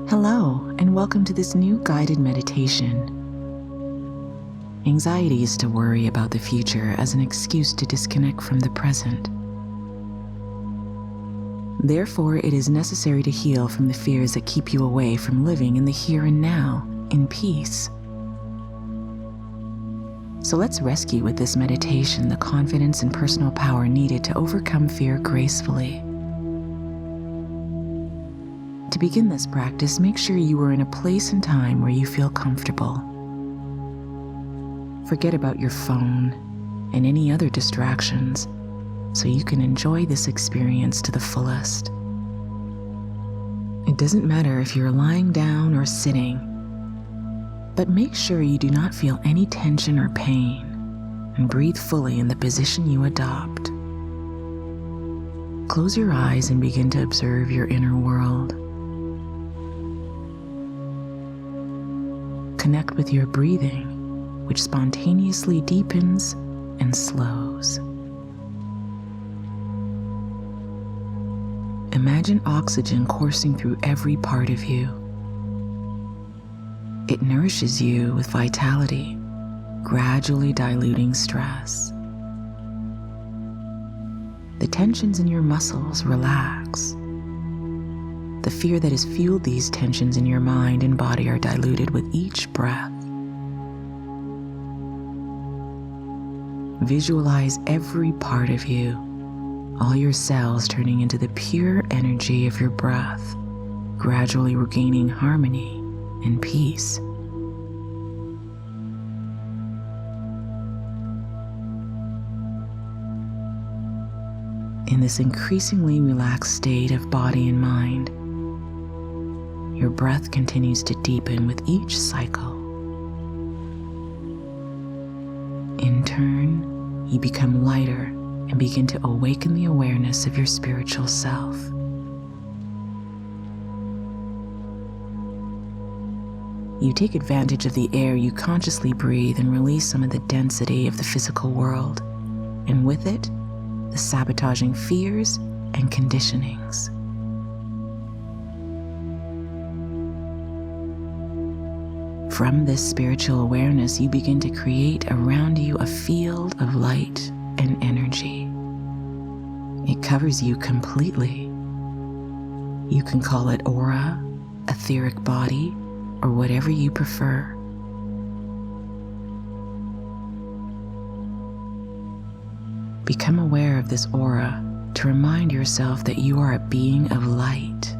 Hello, and welcome to this new guided meditation. Anxiety is to worry about the future as an excuse to disconnect from the present. Therefore, it is necessary to heal from the fears that keep you away from living in the here and now, in peace. So let's rescue with this meditation the confidence and personal power needed to overcome fear gracefully. To begin this practice, make sure you are in a place and time where you feel comfortable. Forget about your phone and any other distractions so you can enjoy this experience to the fullest. It doesn't matter if you're lying down or sitting, but make sure you do not feel any tension or pain and breathe fully in the position you adopt. Close your eyes and begin to observe your inner world. Connect with your breathing, which spontaneously deepens and slows. Imagine oxygen coursing through every part of you. It nourishes you with vitality, gradually diluting stress. The tensions in your muscles relax. The fear that has fueled these tensions in your mind and body are diluted with each breath. Visualize every part of you, all your cells turning into the pure energy of your breath, gradually regaining harmony and peace. In this increasingly relaxed state of body and mind, your breath continues to deepen with each cycle. In turn, you become lighter and begin to awaken the awareness of your spiritual self. You take advantage of the air you consciously breathe and release some of the density of the physical world, and with it, the sabotaging fears and conditionings. From this spiritual awareness, you begin to create around you a field of light and energy. It covers you completely. You can call it aura, etheric body, or whatever you prefer. Become aware of this aura to remind yourself that you are a being of light.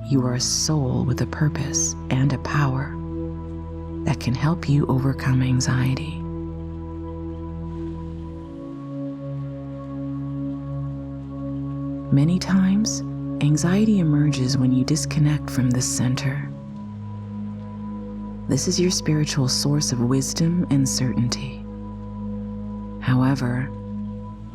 You are a soul with a purpose and a power that can help you overcome anxiety. Many times, anxiety emerges when you disconnect from this center. This is your spiritual source of wisdom and certainty. However,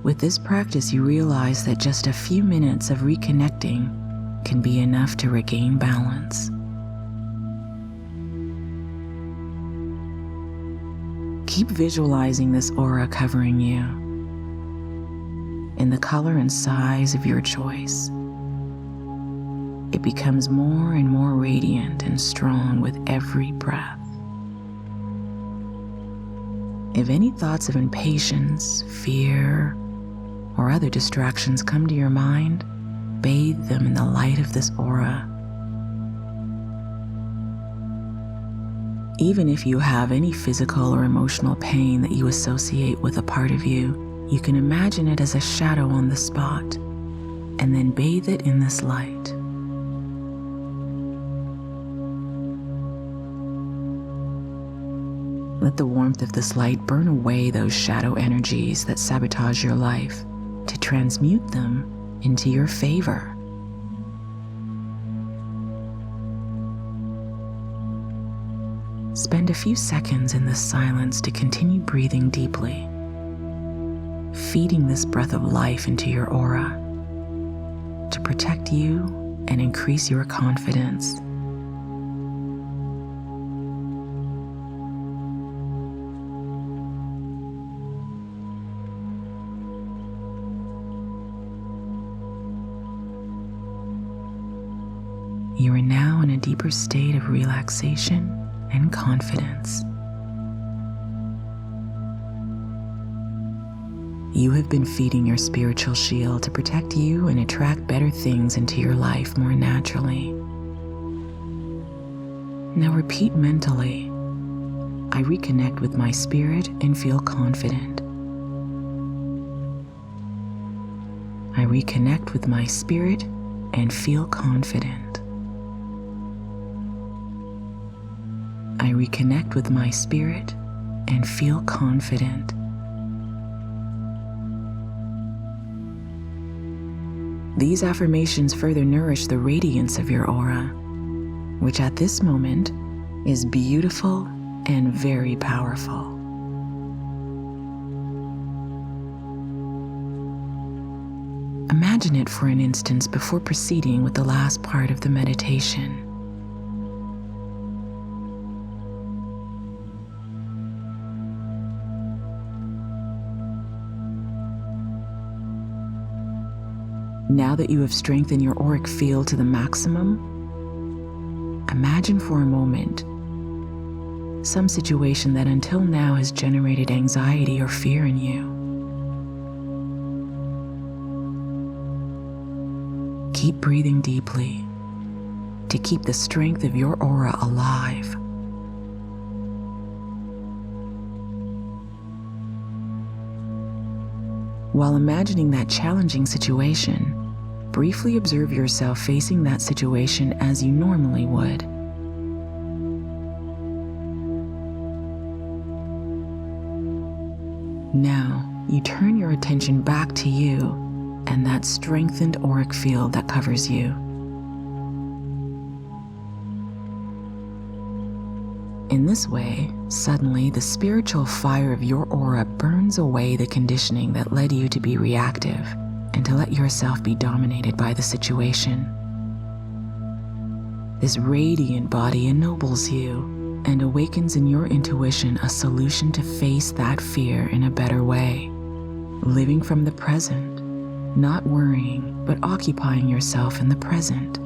with this practice, you realize that just a few minutes of reconnecting can be enough to regain balance. Keep visualizing this aura covering you in the color and size of your choice. It becomes more and more radiant and strong with every breath. If any thoughts of impatience, fear, or other distractions come to your mind, bathe them in the light of this aura. Even if you have any physical or emotional pain that you associate with a part of you, you can imagine it as a shadow on the spot, and then bathe it in this light. Let the warmth of this light burn away those shadow energies that sabotage your life, to transmute them into your favor. Spend a few seconds in this silence to continue breathing deeply, feeding this breath of life into your aura to protect you and increase your confidence. You are now in a deeper state of relaxation and confidence. You have been feeding your spiritual shield to protect you and attract better things into your life more naturally. Now repeat mentally, I reconnect with my spirit and feel confident. I reconnect with my spirit and feel confident. I reconnect with my spirit and feel confident. These affirmations further nourish the radiance of your aura, which at this moment is beautiful and very powerful. Imagine it for an instant before proceeding with the last part of the meditation. Now that you have strengthened your auric field to the maximum, imagine for a moment some situation that until now has generated anxiety or fear in you. Keep breathing deeply to keep the strength of your aura alive. While imagining that challenging situation, briefly observe yourself facing that situation as you normally would. Now, you turn your attention back to you and that strengthened auric field that covers you. In this way, suddenly the spiritual fire of your aura burns away the conditioning that led you to be reactive and to let yourself be dominated by the situation. This radiant body ennobles you and awakens in your intuition a solution to face that fear in a better way, living from the present, not worrying, but occupying yourself in the present.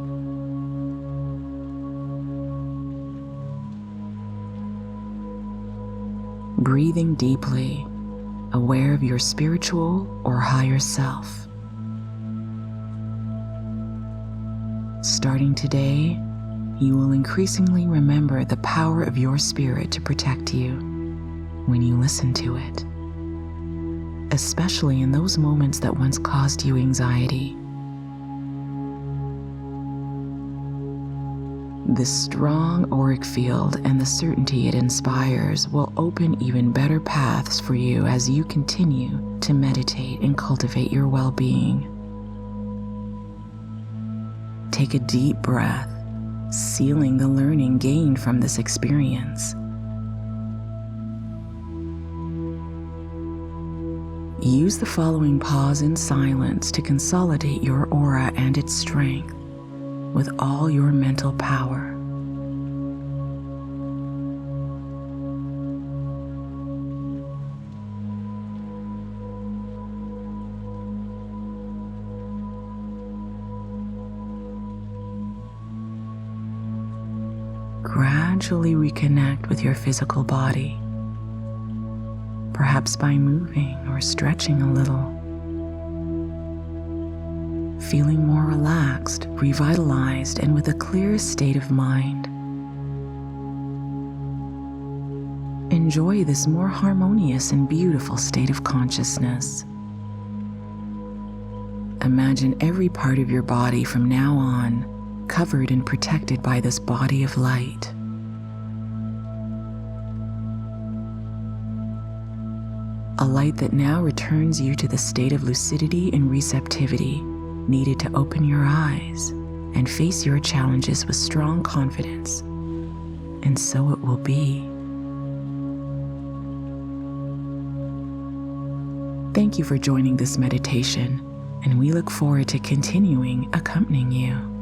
Breathing deeply, aware of your spiritual or higher self. Starting today, you will increasingly remember the power of your spirit to protect you when you listen to it, especially in those moments that once caused you anxiety. This strong auric field and the certainty it inspires will open even better paths for you as you continue to meditate and cultivate your well-being. Take a deep breath, sealing the learning gained from this experience. Use the following pause in silence to consolidate your aura and its strength with all your mental power. Gradually reconnect with your physical body, perhaps by moving or stretching a little. Feeling more relaxed, revitalized, and with a clear state of mind. Enjoy this more harmonious and beautiful state of consciousness. Imagine every part of your body from now on covered and protected by this body of light. A light that now returns you to the state of lucidity and receptivity needed to open your eyes and face your challenges with strong confidence. And so it will be. Thank you for joining this meditation, and we look forward to continuing accompanying you.